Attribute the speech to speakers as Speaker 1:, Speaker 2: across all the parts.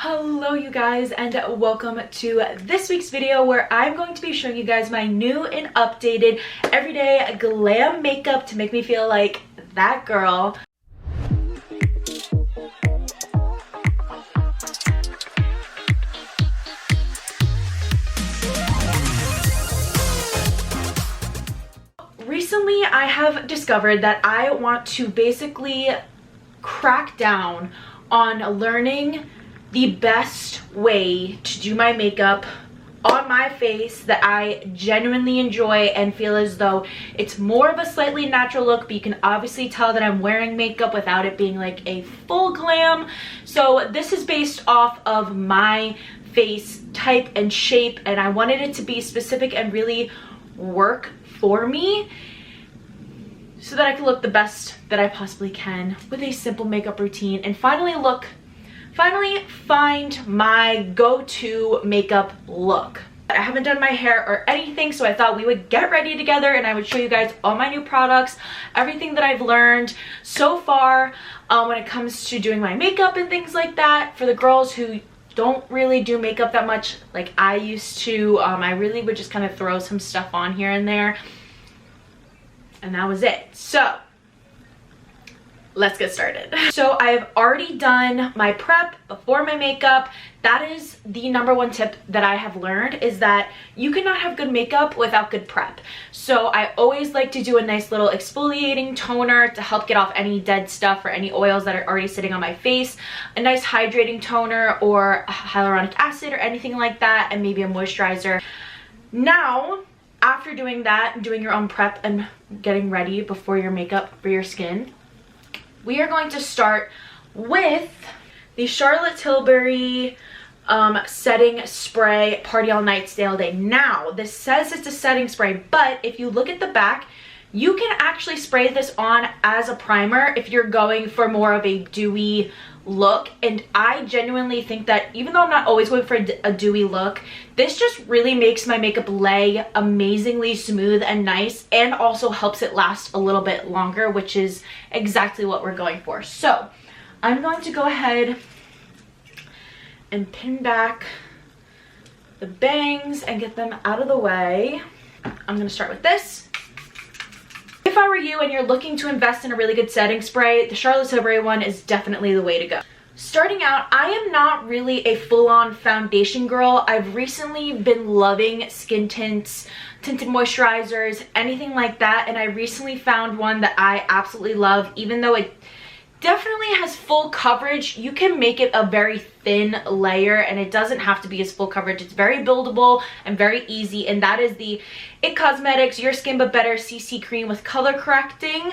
Speaker 1: Hello you guys, and welcome to this week's video where I'm going to be showing you guys my new and updated everyday glam makeup to make me feel like that girl. Recently I have discovered that I want to basically crack down on learning the best way to do my makeup on my face that I genuinely enjoy and feel as though it's more of a slightly natural look, but you can obviously tell that I'm wearing makeup without it being like a full glam. So this is based off of my face type and shape, and I wanted it to be specific and really work for me so that I can look the best that I possibly can with a simple makeup routine and finally find my go-to makeup look. I haven't done my hair or anything, so I thought we would get ready together and I would show you guys all my new products, everything that I've learned so far when it comes to doing my makeup and things like that. For the girls who don't really do makeup that much like I used to, I really would just kind of throw some stuff on here and there, and that was it. So let's get started. So I've already done my prep before my makeup. That is the #1 tip that I have learned, is that you cannot have good makeup without good prep. So I always like to do a nice little exfoliating toner to help get off any dead stuff or any oils that are already sitting on my face, a nice hydrating toner or hyaluronic acid or anything like that, and maybe a moisturizer. Now, after doing that, doing your own prep and getting ready before your makeup for your skin, we are going to start with the Charlotte Tilbury setting spray Party All Night Stay All Day. Now, this says it's a setting spray, but if you look at the back, you can actually spray this on as a primer if you're going for more of a dewy look. And I genuinely think that even though I'm not always going for a dewy look, this just really makes my makeup lay amazingly smooth and nice, and also helps it last a little bit longer, which is exactly what we're going for. So I'm going to go ahead and pin back the bangs and get them out of the way. I'm going to start with this. If I were you and you're looking to invest in a really good setting spray, the Charlotte Tilbury one is definitely the way to go. Starting out, I am not really a full-on foundation girl. I've recently been loving skin tints, tinted moisturizers, anything like that, and I recently found one that I absolutely love. Even though it definitely has full coverage, you can make it a very thin layer and it doesn't have to be as full coverage. It's very buildable and very easy, and that is the It Cosmetics Your Skin But Better CC cream with color correcting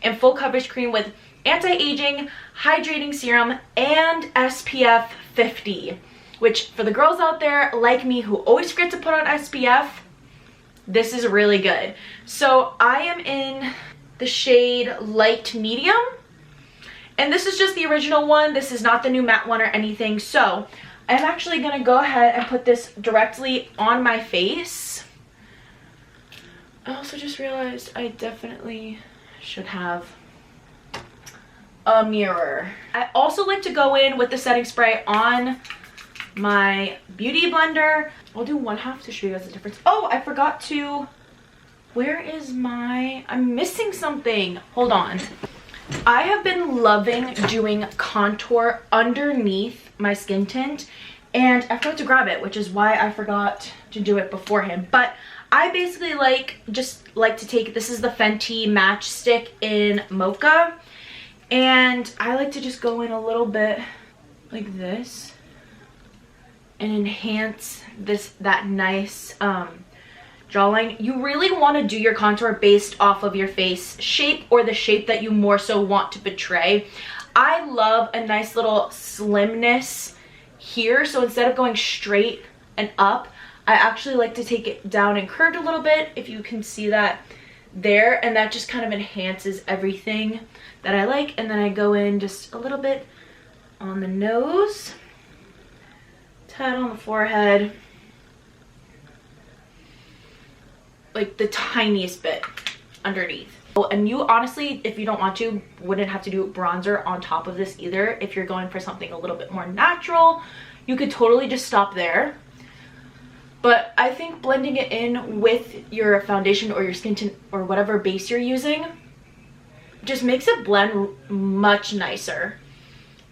Speaker 1: and full coverage cream with anti-aging hydrating serum and SPF 50, which for the girls out there like me who always forget to put on SPF, this is really good. So I am in the shade light medium, and this is just the original one. This is not the new matte one or anything. So I'm actually going to go ahead and put this directly on my face. I also just realized I definitely should have a mirror. I also like to go in with the setting spray on my beauty blender. I'll do 1/2 to show you guys the difference. Oh, I forgot to, where is my, I'm missing something. Hold on. I have been loving doing contour underneath my skin tint, and I forgot to grab it, which is why I forgot to do it beforehand. But I basically just like to take, this is the Fenty Match stick in Mocha, and I like to just go in a little bit like this and enhance that nice jawline. You really want to do your contour based off of your face shape or the shape that you more so want to portray. I love a nice little slimness here, so instead of going straight and up, I actually like to take it down and curved a little bit, if you can see that there, and that just kind of enhances everything that I like. And then I go in just a little bit on the nose, tad on the forehead, like the tiniest bit underneath. Oh, and you honestly, if you don't want to, wouldn't have to do bronzer on top of this either. If you're going for something a little bit more natural, you could totally just stop there. But I think blending it in with your foundation or your skin tint or whatever base you're using just makes it blend much nicer.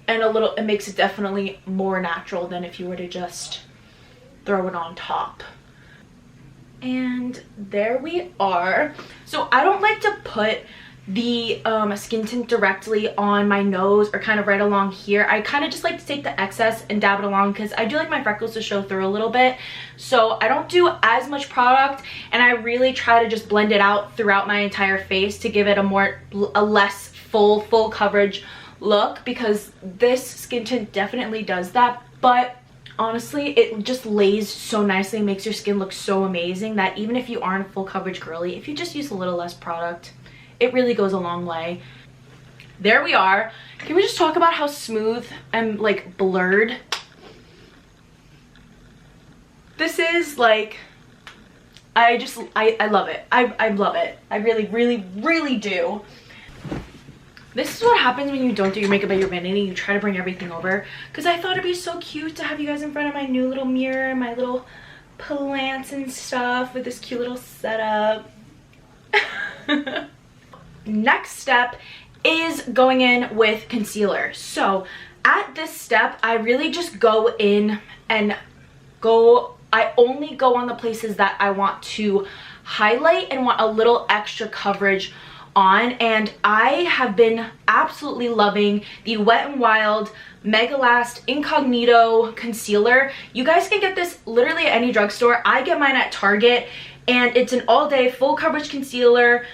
Speaker 1: And it makes it definitely more natural than if you were to just throw it on top. And there we are. So I don't like to put the skin tint directly on my nose or kind of right along here. I kind of just like to take the excess and dab it along because I do like my freckles to show through a little bit. So I don't do as much product, and I really try to just blend it out throughout my entire face to give it a less full coverage look, because this skin tint definitely does that. But honestly, it just lays so nicely, makes your skin look so amazing that even if you aren't a full coverage girly, if you just use a little less product, it really goes a long way. There we are. Can we just talk about how smooth and like blurred this is? Like, I love it. I love it. I really do. This is what happens when you don't do your makeup at your vanity. You try to bring everything over, because I thought it'd be so cute to have you guys in front of my new little mirror, my little plants and stuff with this cute little setup. Next step is going in with concealer. So at this step, I really just go in and I only go on the places that I want to highlight and want a little extra coverage on. And I have been absolutely loving the Wet n Wild Mega Last Incognito concealer. You guys can get this literally at any drugstore. I get mine at Target, and it's an all-day full coverage concealer.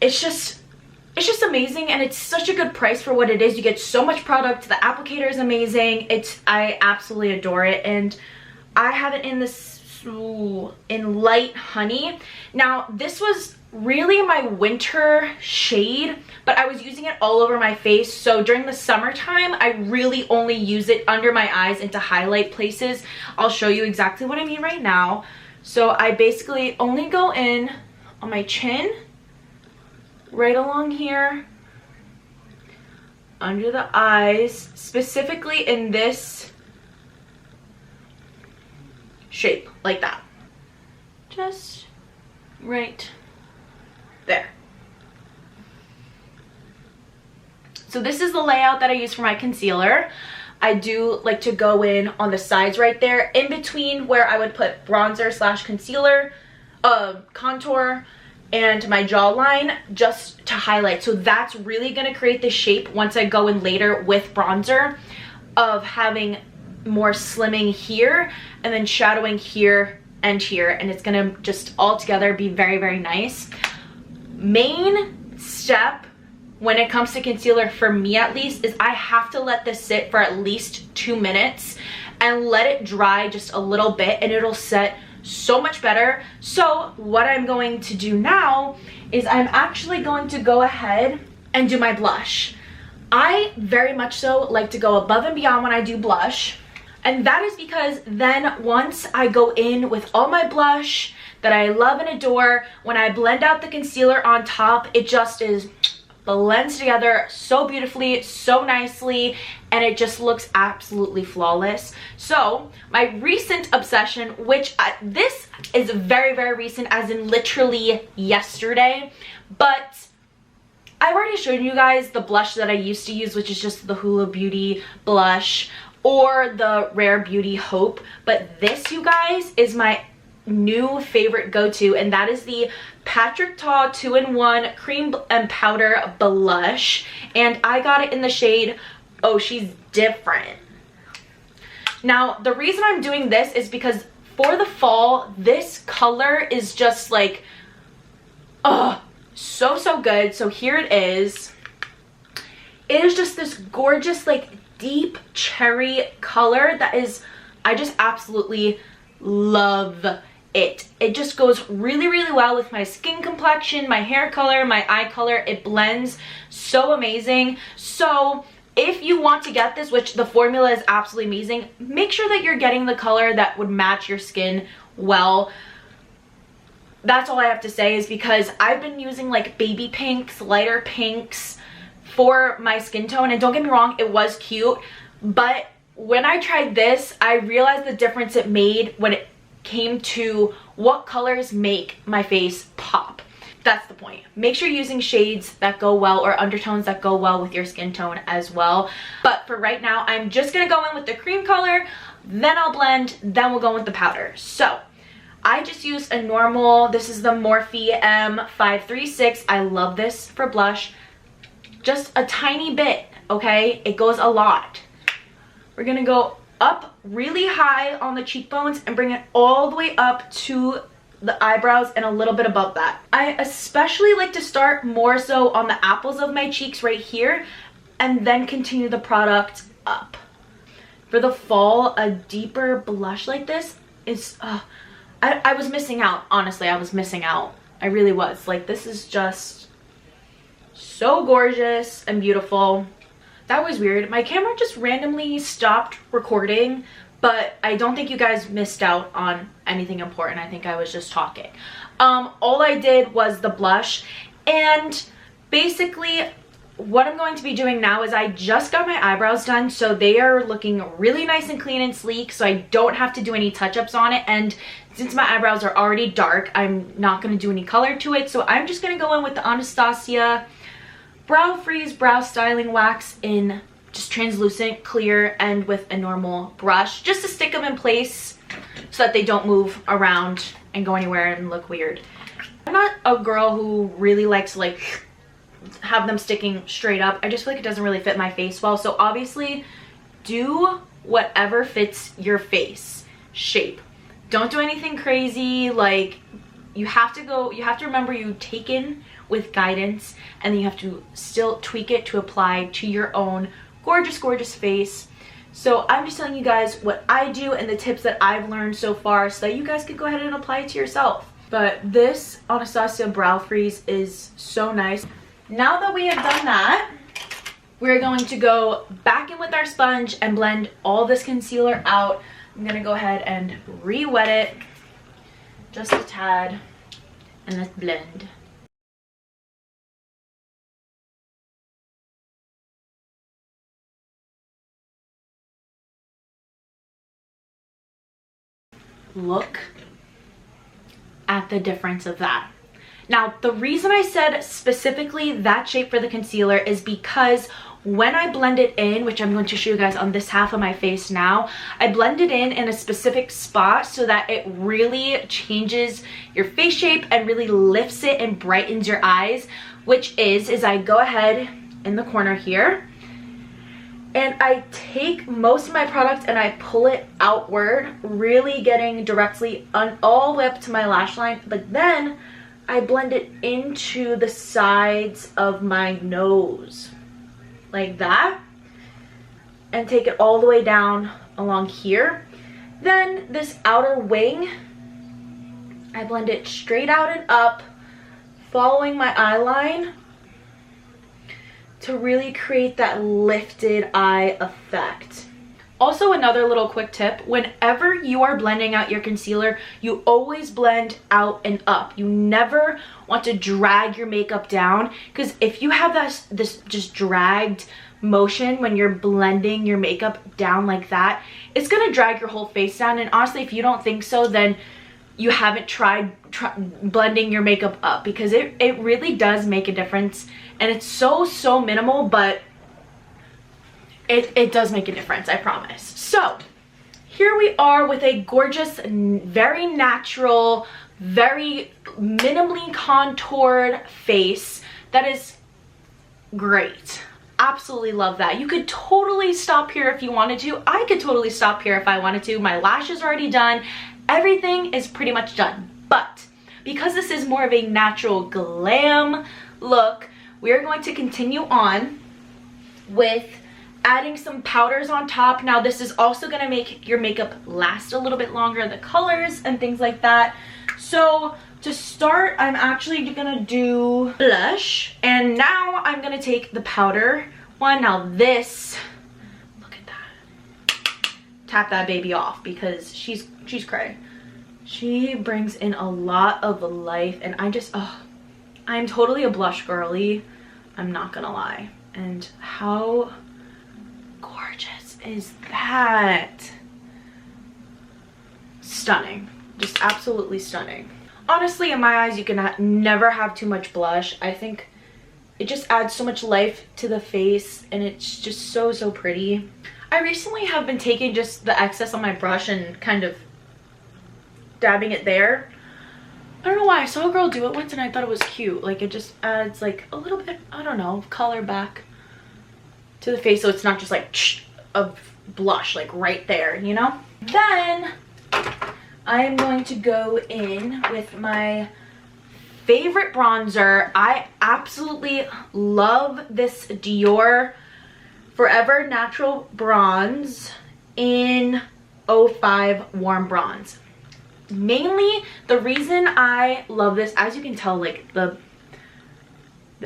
Speaker 1: It's just amazing, and it's such a good price for what it is. You get so much product. The applicator is amazing. I absolutely adore it, and I have it in in light honey. Now, this was really my winter shade, but I was using it all over my face. So during the summertime, I really only use it under my eyes and to highlight places. I'll show you exactly what I mean right now. So I basically only go in on my chin, right along here, under the eyes, specifically in this shape, like that. Just right there. So this is the layout that I use for my concealer. I do like to go in on the sides right there, in between where I would put bronzer slash concealer, contour, and my jawline, just to highlight. So that's really going to create the shape once I go in later with bronzer, of having more slimming here and then shadowing here and here, and it's going to just all together be very nice. Main step when it comes to concealer, for me at least, is I have to let this sit for at least 2 minutes and let it dry just a little bit, and it'll set so much better. So what I'm going to do now is I'm actually going to go ahead and do my blush. I very much so like to go above and beyond when I do blush, and that is because then once I go in with all my blush that I love and adore, when I blend out the concealer on top, it just blends together so beautifully, so nicely, and it just looks absolutely flawless. So my recent obsession, which this is very recent, as in literally yesterday, but I've already showed you guys the blush that I used to use, which is just the Hula Beauty blush or the Rare Beauty Hope. But this, you guys, is my new favorite go-to, and that is the Patrick Ta 2-in-1 Cream and Powder Blush, and I got it in the shade Oh She's Different. Now, the reason I'm doing this is because for the fall, this color is just like, so good. So here it is. It is just this gorgeous, like, deep cherry color that is, I just absolutely love it. It just goes really well with my skin complexion, my hair color, my eye color. It blends so amazing. So if you want to get this, which the formula is absolutely amazing, make sure that you're getting the color that would match your skin well. That's all I have to say, is because I've been using like baby pinks, lighter pinks for my skin tone, and don't get me wrong, it was cute, but when I tried this, I realized the difference it made when it came to what colors make my face pop. That's the point. Make sure you're using shades that go well, or undertones that go well with your skin tone as well. But for right now, I'm just gonna go in with the cream color, then I'll blend, then we'll go with the powder. So I just used a normal, this is the Morphe M536. I love this for blush. Just a tiny bit, okay? It goes a lot. We're gonna go up really high on the cheekbones and bring it all the way up to the eyebrows and a little bit above that. I especially like to start more so on the apples of my cheeks right here and then continue the product up. For the fall, a deeper blush like this is, I was missing out. Honestly, I was missing out. I really was. Like, this is just so gorgeous and beautiful. That was weird. My camera just randomly stopped recording, but I don't think you guys missed out on anything important. I think I was just talking. All I did was the blush, and basically what I'm going to be doing now is I just got my eyebrows done, so they are looking really nice and clean and sleek, so I don't have to do any touch-ups on it. And since my eyebrows are already dark, I'm not going to do any color to it, so I'm just going to go in with the Anastasia Brow Freeze Brow Styling Wax in just translucent clear and with a normal brush, just to stick them in place so that they don't move around and go anywhere and look weird. I'm not a girl who really likes to like have them sticking straight up. I just feel like it doesn't really fit my face well. So obviously do whatever fits your face shape. Don't do anything crazy. Like, you have to remember you take in with guidance, and then you have to still tweak it to apply to your own gorgeous face. So I'm just telling you guys what I do and the tips that I've learned so far so that you guys can go ahead and apply it to yourself. But this Anastasia Brow Freeze is so nice. Now that we have done that, we're going to go back in with our sponge and blend all this concealer out. I'm gonna go ahead and re-wet it just a tad, and let's blend. Look at the difference of that. Now, the reason I said specifically that shape for the concealer is because when I blend it in, which I'm going to show you guys on this half of my face now, I blend it in a specific spot so that it really changes your face shape and really lifts it and brightens your eyes, which is I go ahead in the corner here and I take most of my product and I pull it outward, really getting directly all the way up to my lash line, but then I blend it into the sides of my nose like that, and take it all the way down along here. Then this outer wing, I blend it straight out and up, following my eye line to really create that lifted eye effect. Also, another little quick tip, whenever you are blending out your concealer, you always blend out and up. You never want to drag your makeup down, because if you have this just dragged motion when you're blending your makeup down like that, it's gonna drag your whole face down. And honestly, if you don't think so, then you haven't tried blending your makeup up, because it really does make a difference. And it's so minimal, but it does make a difference, I promise. So here we are with a gorgeous, very natural, very minimally contoured face that is great. Absolutely love that. You could totally stop here if you wanted to. I could totally stop here if I wanted to. My lash is already done. Everything is pretty much done. But because this is more of a natural glam look, we are going to continue on with adding some powders on top. Now, this is also going to make your makeup last a little bit longer, the colors and things like that. So to start, I'm actually going to do blush, and now I'm going to take the powder one. Now this, look at that. Tap that baby off, because she's cray. She brings in a lot of life, and I'm totally a blush girly. I'm not gonna lie. And how gorgeous is that? Stunning. Just absolutely stunning. Honestly, in my eyes, you can never have too much blush. I think it just adds so much life to the face, and it's just so, so pretty. I recently have been taking just the excess on my brush and kind of dabbing it there. I don't know why. I saw a girl do it once and I thought it was cute. Like, it just adds like a little bit, I don't know, color back to the face, so it's not just like a blush like right there, you know? Then I am going to go in with my favorite bronzer. I absolutely love this Dior Forever Natural Bronze in 05 Warm Bronze. Mainly, the reason I love this, as you can tell, like the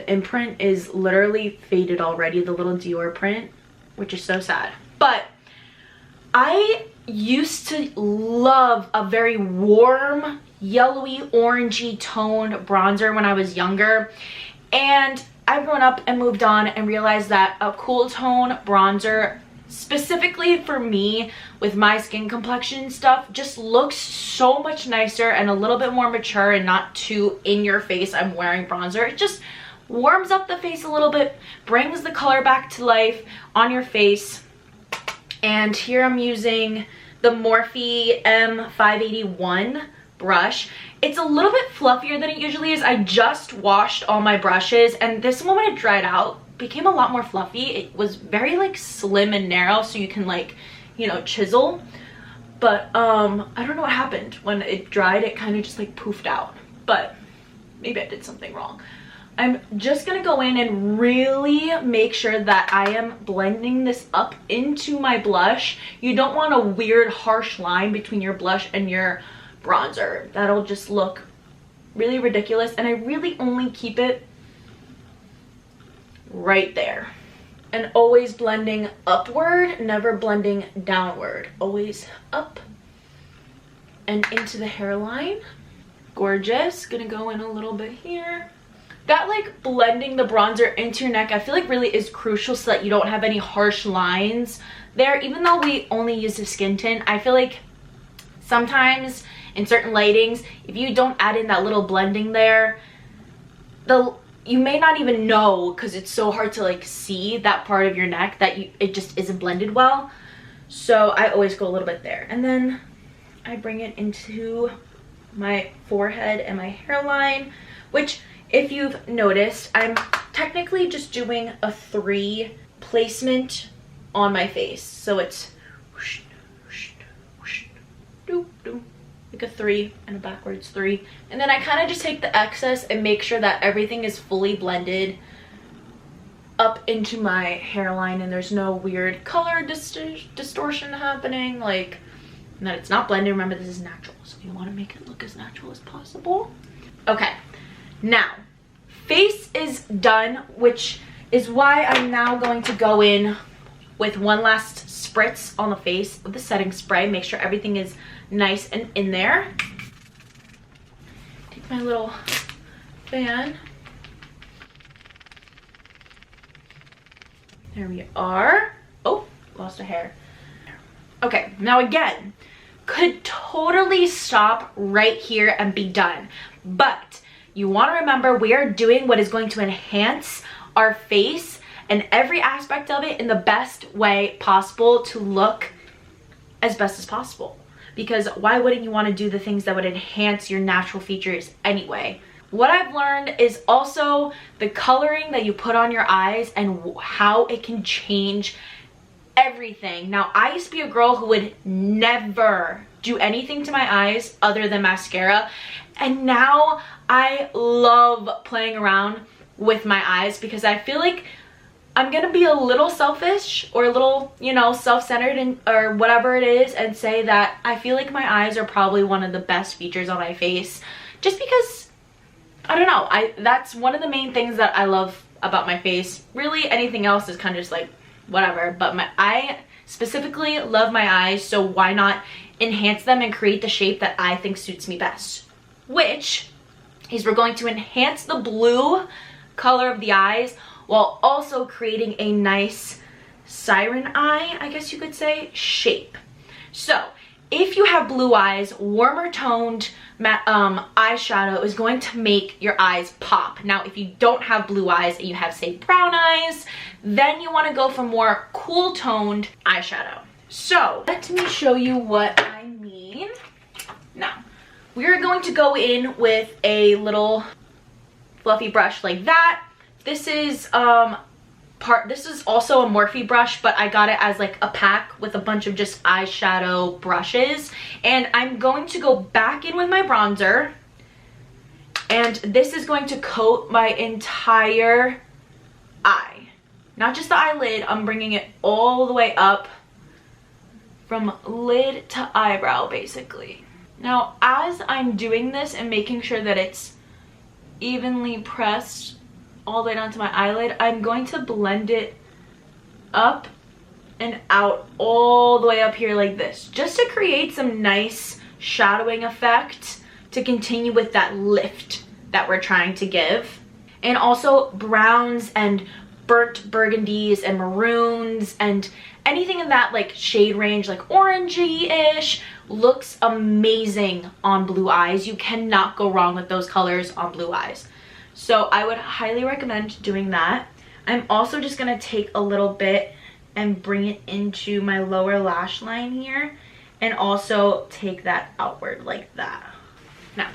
Speaker 1: imprint is literally faded already, the little Dior print, which is so sad. But I used to love a very warm, yellowy, orangey toned bronzer when I was younger, and I've grown up and moved on and realized that a cool tone bronzer, specifically for me with my skin complexion and stuff, just looks so much nicer and a little bit more mature and not too in your face. I'm wearing bronzer. It just warms up the face a little bit, brings the color back to life on your face. And here I'm using the Morphe M581 brush. It's a little bit fluffier than it usually is. I just washed all my brushes, and this one, when it dried out, became a lot more fluffy. It was very like slim and narrow, so you can like, you know, chisel. But I don't know what happened. When it dried, it kind of just like poofed out. But maybe I did something wrong. I'm just gonna go in and really make sure that I am blending this up into my blush. You don't want a weird harsh line between your blush and your bronzer. That'll just look really ridiculous, and I really only keep it right there. And always blending upward, never blending downward. Always up and into the hairline. Gorgeous. Gonna go in a little bit here. That like blending the bronzer into your neck, I feel like really is crucial so that you don't have any harsh lines there. Even though we only use a skin tint, I feel like sometimes in certain lightings, if you don't add in that little blending there, you may not even know, because it's so hard to like see that part of your neck, that it just isn't blended well. So I always go a little bit there, and then I bring it into my forehead and my hairline, which, if you've noticed, I'm technically just doing a 3 placement on my face. So it's whoosh, whoosh, whoosh, doo, doo, like a 3 and a backwards 3. And then I kind of just take the excess and make sure that everything is fully blended up into my hairline and there's no weird color distortion happening, like, and that it's not blended. Remember, this is natural, so you want to make it look as natural as possible. Okay. Now, face is done, which is why I'm now going to go in with one last spritz on the face of the setting spray. Make sure everything is nice and in there. Take my little fan. There we are. Oh, lost a hair. Okay, now again, could totally stop right here and be done. But you want to remember, we are doing what is going to enhance our face and every aspect of it in the best way possible to look as best as possible. Because why wouldn't you want to do the things that would enhance your natural features anyway? What I've learned is also the coloring that you put on your eyes and how it can change everything. Now, I used to be a girl who would never do anything to my eyes other than mascara, and now I love playing around with my eyes because I feel like I'm gonna be a little selfish or a little, you know, self-centered or whatever it is, and say that I feel like my eyes are probably one of the best features on my face, just because, I don't know, that's one of the main things that I love about my face. Really, anything else is kind of just like whatever, but I specifically love my eyes, so why not enhance them and create the shape that I think suits me best, which is we're going to enhance the blue color of the eyes while also creating a nice siren eye, I guess you could say, shape. So if you have blue eyes, warmer toned eyeshadow is going to make your eyes pop. Now, if you don't have blue eyes and you have, say, brown eyes, then you want to go for more cool toned eyeshadow. So let me show you what I mean. Now, we're going to go in with a little fluffy brush like that. This is this is also a Morphe brush, but I got it as like a pack with a bunch of just eyeshadow brushes. And I'm going to go back in with my bronzer, and this is going to coat my entire eye, not just the eyelid. I'm bringing it all the way up from lid to eyebrow, basically. Now, as I'm doing this and making sure that it's evenly pressed all the way down to my eyelid, I'm going to blend it up and out all the way up here like this, just to create some nice shadowing effect to continue with that lift that we're trying to give. And also browns and burnt burgundies and maroons and anything in that like shade range, like orangey-ish, looks amazing on blue eyes. You cannot go wrong with those colors on blue eyes. So I would highly recommend doing that. I'm also just going to take a little bit and bring it into my lower lash line here, and also take that outward like that. Now,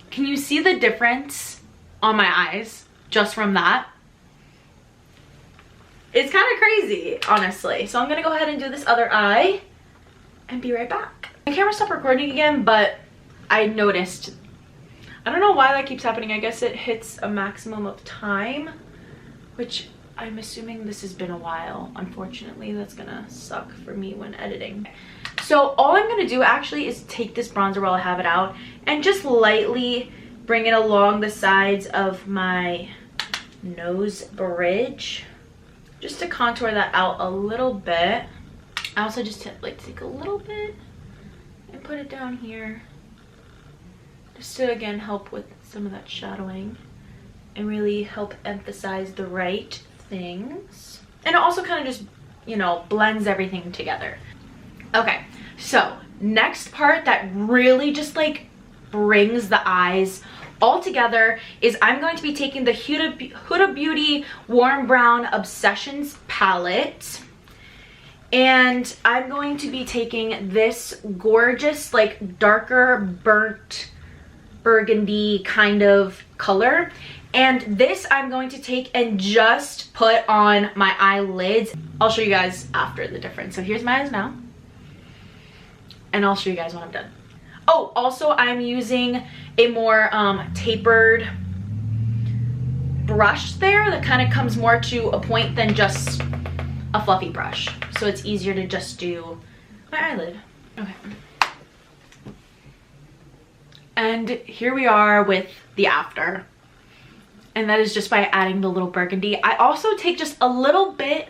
Speaker 1: can you see the difference on my eyes just from that? It's kind of crazy, honestly. So I'm going to go ahead and do this other eye and be right back. My camera stopped recording again, but I noticed, I don't know why that keeps happening. I guess it hits a maximum of time, which I'm assuming this has been a while. Unfortunately, that's gonna suck for me when editing. So all I'm gonna do actually is take this bronzer while I have it out and just lightly bring it along the sides of my nose bridge, just to contour that out a little bit. I also just like take a little bit and put it down here, just to again help with some of that shadowing and really help emphasize the right things. And it also kind of just, you know, blends everything together. Okay, so next part that really just like brings the eyes all together is I'm going to be taking the Huda Beauty Warm Brown Obsessions palette. And I'm going to be taking this gorgeous, like darker burnt burgundy kind of color. And this I'm going to take and just put on my eyelids. I'll show you guys after the difference. So here's my eyes now, and I'll show you guys when I'm done. Oh, also I'm using a more tapered brush there that kind of comes more to a point than just a fluffy brush. So it's easier to just do my eyelid. Okay. And here we are with the after. And that is just by adding the little burgundy. I also take just a little bit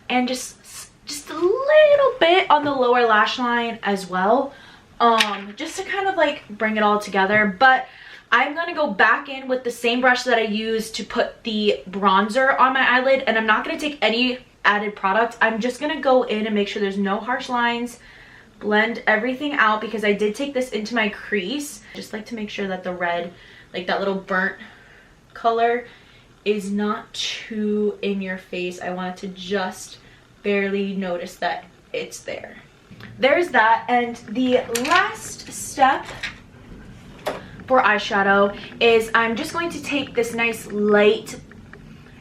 Speaker 1: and just a little bit on the lower lash line as well. Just to kind of like bring it all together. But I'm going to go back in with the same brush that I used to put the bronzer on my eyelid. And I'm not going to take any added product. I'm just going to go in and make sure there's no harsh lines. Blend everything out because I did take this into my crease. Just like to make sure that the red, like that little burnt color, is not too in your face. I want it to just barely notice that it's there. There's that. And the last step for eyeshadow is I'm just going to take this nice light,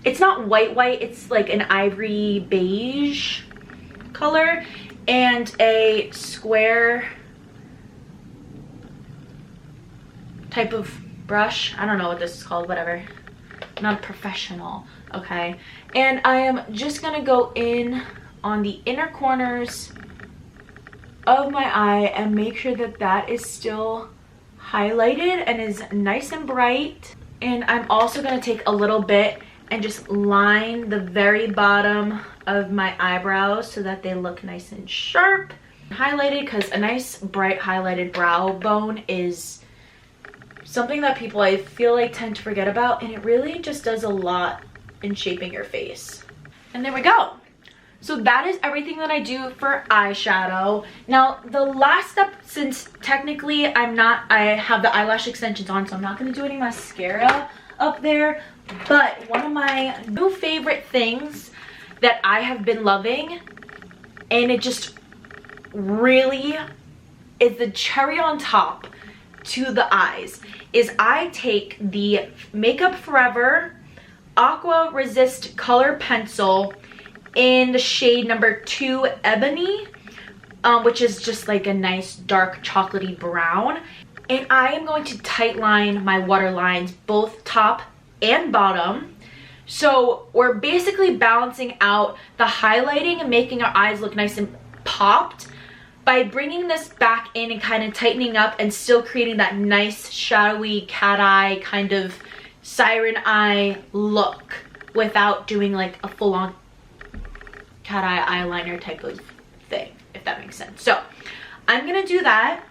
Speaker 1: it's not white, it's like an ivory beige color, and a square type of brush. I don't know what this is called, whatever. I'm not a professional, okay? And I am just gonna go in on the inner corners of my eye and make sure that that is still highlighted and is nice and bright. And I'm also gonna take a little bit and just line the very bottom of my eyebrows so that they look nice and sharp, highlighted, because a nice bright highlighted brow bone is something that people, I feel like, tend to forget about, and it really just does a lot in shaping your face. And there we go. So that is everything that I do for eyeshadow. Now, the last step, since technically I have the eyelash extensions on, so I'm not going to do any mascara up there. But one of my new favorite things that I have been loving, and it just really is the cherry on top to the eyes, is I take the Makeup Forever Aqua Resist Color Pencil in the shade number 2 Ebony, which is just like a nice dark chocolatey brown. And I am going to tight line my waterlines, both top and bottom. So we're basically balancing out the highlighting and making our eyes look nice and popped by bringing this back in and kind of tightening up and still creating that nice shadowy cat eye kind of siren eye look without doing like a full-on cat eye eyeliner type of thing, if that makes sense. So I'm gonna do that,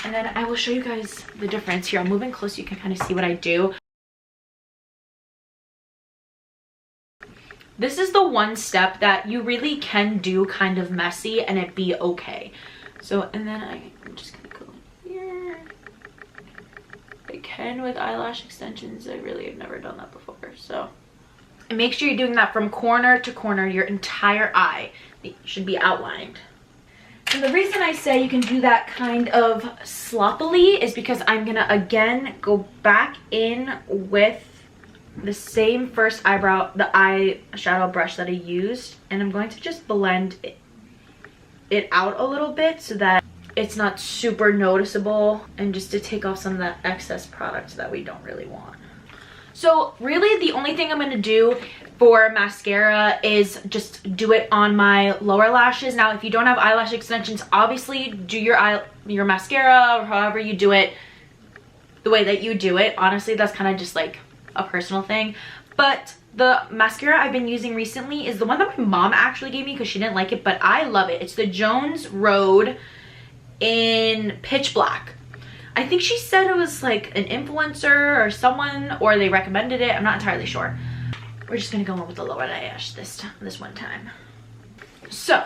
Speaker 1: and then I will show you guys the difference. Here, I'm moving close so you can kind of see what I do. This is the one step that you really can do kind of messy and it be okay. So, and then I'm just gonna go here. I can with eyelash extensions. I really have never done that before, so. And make sure you're doing that from corner to corner. Your entire eye should be outlined. And the reason I say you can do that kind of sloppily is because I'm gonna again go back in with the same first the eyeshadow brush that I used, and I'm going to just blend it out a little bit so that it's not super noticeable, and just to take off some of that excess product that we don't really want. So really the only thing I'm going to do for mascara is just do it on my lower lashes. Now, if you don't have eyelash extensions, obviously do your mascara or however you do it the way that you do it. Honestly, that's kind of just like a personal thing. But the mascara I've been using recently is the one that my mom actually gave me because she didn't like it, but I love it. It's the Jones Road in Pitch Black. I think she said it was like an influencer or someone, or they recommended it. I'm not entirely sure. We're just gonna go in with the lower lash this one time. So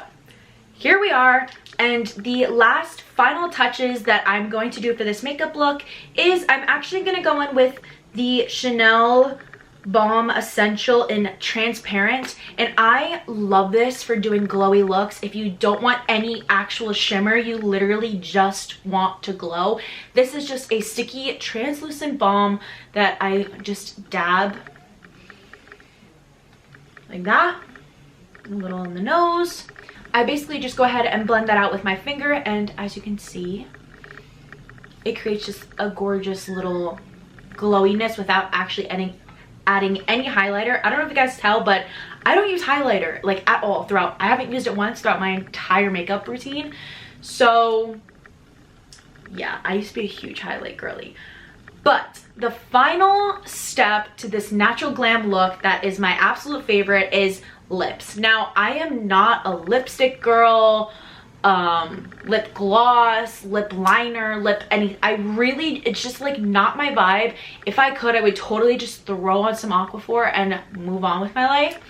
Speaker 1: here we are, and the last final touches that I'm going to do for this makeup look is I'm actually gonna go in with the Chanel Baume Essential in Transparent, and I love this for doing glowy looks. If you don't want any actual shimmer, you literally just want to glow, this is just a sticky translucent balm that I just dab like that, a little in the nose. I basically just go ahead and blend that out with my finger, and as you can see, it creates just a gorgeous little glowiness without actually adding any highlighter. I don't know if you guys tell, but I don't use highlighter like at all throughout. I haven't used it once throughout my entire makeup routine. So yeah, I used to be a huge highlight girly. But the final step to this natural glam look that is my absolute favorite is lips. Now, I am not a lipstick girl, lip gloss, lip liner, it's just like not my vibe. If I could, I would totally just throw on some Aquaphor and move on with my life.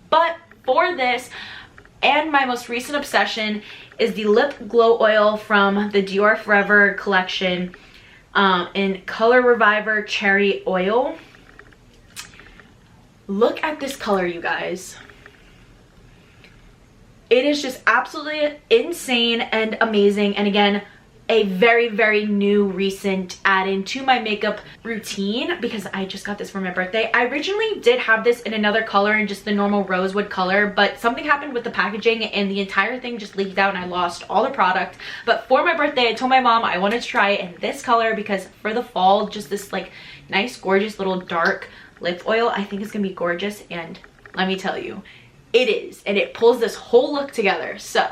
Speaker 1: But for this, and my most recent obsession is the lip glow oil from the Dior Forever collection in Color Reviver Cherry Oil. Look at this color, you guys. It is just absolutely insane and amazing. And again, a very, very new recent add-in to my makeup routine because I just got this for my birthday. I originally did have this in another color, in just the normal rosewood color, but something happened with the packaging and the entire thing just leaked out and I lost all the product. But for my birthday, I told my mom I wanted to try it in this color because for the fall, just this like nice, gorgeous little dark lip oil, I think it's gonna be gorgeous. And let me tell you, it is, and it pulls this whole look together. So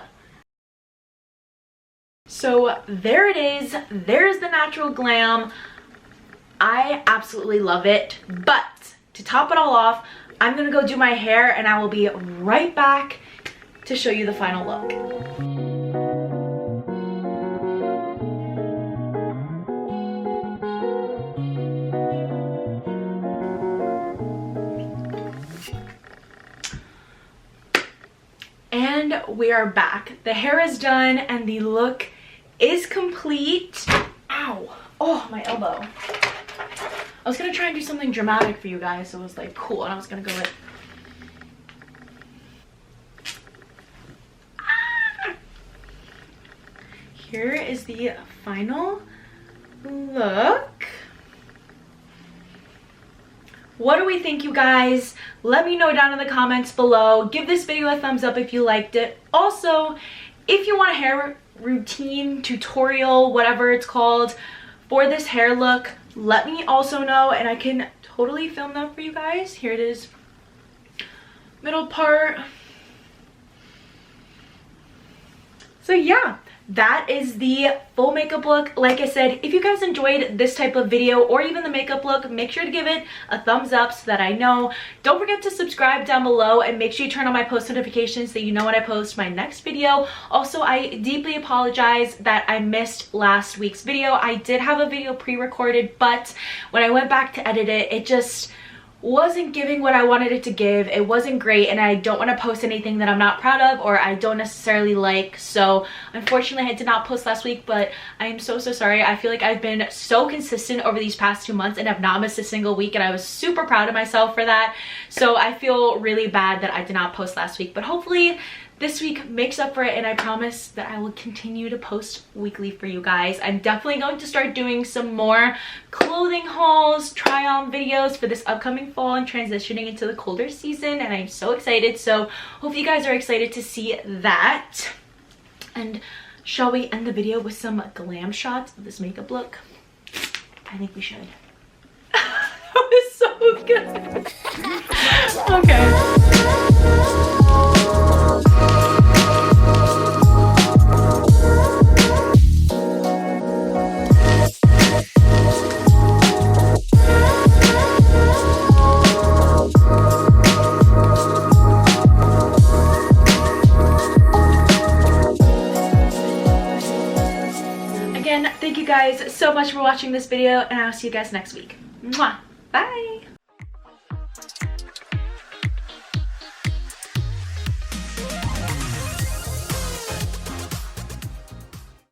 Speaker 1: there it is. There's the natural glam. I absolutely love it. But to top it all off, I'm gonna go do my hair and I will be right back to show you the final look. we are back. The hair is done and the look is complete. Ow. Oh, my elbow. I was gonna try and do something dramatic for you guys, so it was like cool, and I was gonna go with Here is the final look. What do we think, you guys? Let me know down in the comments below. Give this video a thumbs up if you liked it. Also, if you want a hair routine, tutorial, whatever it's called, for this hair look, let me also know and I can totally film that for you guys. Here it is. Middle part. So yeah, that is the full makeup look. Like I said, if you guys enjoyed this type of video or even the makeup look, make sure to give it a thumbs up so that I know. Don't forget to subscribe down below and make sure you turn on my post notifications so you know when I post my next video. Also, I deeply apologize that I missed last week's video. I did have a video pre-recorded, but when I went back to edit it, it just wasn't giving what I wanted it to give. It wasn't great, and I don't want to post anything that I'm not proud of or I don't necessarily like. So unfortunately I did not post last week, but I am so sorry. I feel like I've been so consistent over these past 2 months and have not missed a single week, and I was super proud of myself for that. So I feel really bad that I did not post last week, but hopefully this week makes up for it, and I promise that I will continue to post weekly for you guys. I'm definitely going to start doing some more clothing hauls, try on videos for this upcoming fall and transitioning into the colder season, and I'm so excited. So hope you guys are excited to see that. And shall we end the video with some glam shots of this makeup look? I think we should. That was so good. Okay. Thank you guys so much for watching this video, and I'll see you guys next week. Mwah! Bye!